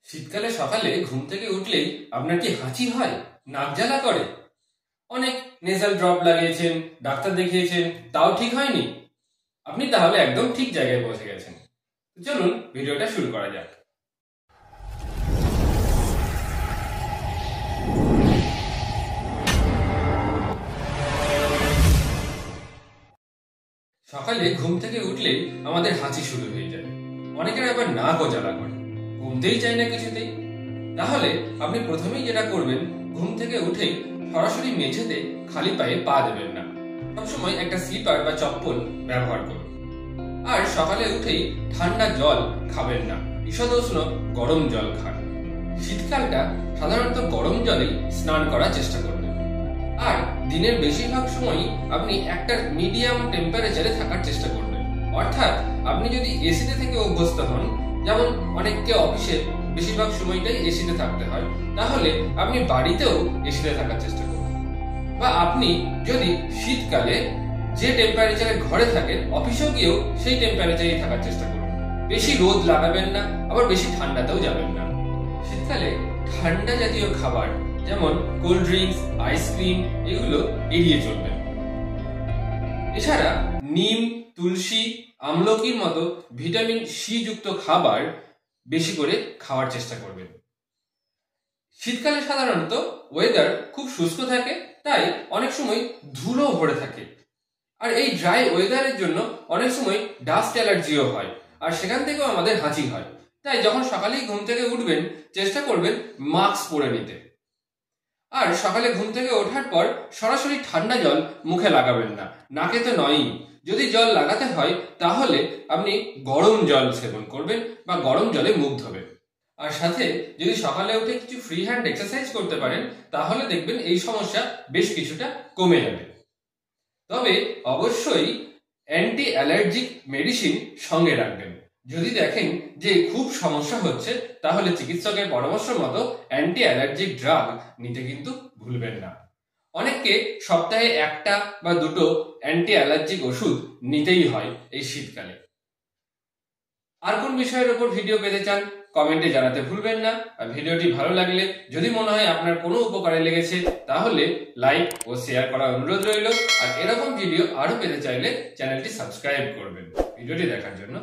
শীতকালে সকালে ঘুম থেকে উঠলেই আপনার কি হাঁচি হয়, নাক জ্বালা করে? অনেক নেজাল ড্রপ লাগিয়েছেন, ডাক্তার দেখিয়েছেন, তাও ঠিক হয়নি? আপনি তাহলে একদম ঠিক জায়গায় পৌঁছে গেছেন। চলুন ভিডিওটা শুরু করা যাক। সকালে ঘুম থেকে উঠলেই আমাদের হাঁচি শুরু হয়ে যায়। অনেকের আবার নাকও জ্বালা করে, ঘুমতেই চায় না কিছুতেই। তাহলে আপনি প্রথমেই যেটা করবেন, ঘুম থেকে উঠেই সরাসরি মেঝেতে খালি পায়ে পা দেবেন না। সবসময় একটা স্লিপার বা চপ্পল ব্যবহার করুন। আর সকালে উঠেই ঠান্ডা জল খাবেন না, ঈষদুষ্ণ গরম জল খান। শীতকালটা সাধারণত গরম জলেই স্নান করার চেষ্টা করবেন। আর দিনের বেশিরভাগ সময়ই আপনি একটা মিডিয়াম টেম্পারেচারে থাকার চেষ্টা করবেন। অর্থাৎ আপনি যদি এসিতে থেকে অভ্যস্ত হন, যেমন অনেককে অফিসে বেশিরভাগ সময়টাই এসিতে থাকতে হয়, তাহলে আপনি বাড়িতেও এসিতে থাকার চেষ্টা করুন। বা আপনি যদি শীতকালে যে টেম্পারেচারে ঘরে থাকেন, অফিসেও গিয়েও সেই টেম্পারেচারেই থাকার চেষ্টা করুন। বেশি রোদ লাগাবেন না, আবার বেশি ঠান্ডাতেও যাবেন না। শীতকালে ঠান্ডা জাতীয় খাবার যেমন কোল্ড ড্রিঙ্কস, আইসক্রিম এগুলো এড়িয়ে চলবেন। এছাড়া নিম, তুলসী, আমলকির মতো ভিটামিন সি যুক্ত খাবার বেশি করে খাওয়ার চেষ্টা করবেন। শীতকালে সাধারণত ওয়েদার খুব শুষ্ক থাকে, তাই অনেক সময় ধুলো ভরে থাকে। আর এই ড্রাই ওয়েদারের জন্য অনেক সময় ডাস্ট অ্যালার্জিও হয়, আর সেখান থেকেও আমাদের হাঁচি হয়। তাই যখন সকালেই ঘুম থেকে উঠবেন, চেষ্টা করবেন মাস্ক পরে নিতে। আর সকালে ঘুম থেকে ওঠার পর সরাসরি ঠান্ডা জল মুখে লাগাবেন না, নাকে তো নয়ই। যদি জল লাগাতে হয় তাহলে আপনি গরম জল সেবন করবেন বা গরম জলে মুখ ধোবেন। আর সাথে যদি সকালে উঠে কিছু ফ্রি হ্যান্ড এক্সারসাইজ করতে পারেন, তাহলে দেখবেন এই সমস্যা বেশ কিছুটা কমে যাবে। তবে অবশ্যই অ্যান্টি অ্যালার্জিক মেডিসিন সঙ্গে রাখবেন। যদি দেখেন যে খুব সমস্যা হচ্ছে, তাহলে চিকিৎসকের পরামর্শ মতো অ্যান্টি অ্যালার্জিক ড্রাগ নিতে কিন্তু ভুলবেন না। অনেককে সপ্তাহে একটা বা দুটো অ্যান্টি অ্যালার্জিক ওষুধ নিতেই হয় এই শীতকালে। আর কোন বিষয়ের উপর ভিডিও পেতে চান কমেন্টে জানাতে ভুলবেন না। আর ভিডিওটি ভালো লাগলে, যদি মনে হয় আপনার কোনো উপকারে লেগেছে, তাহলে লাইক ও শেয়ার করার অনুরোধ রইল। আর এরকম ভিডিও আরো পেতে চাইলে চ্যানেলটি সাবস্ক্রাইব করবেন। ভিডিওটি দেখার জন্য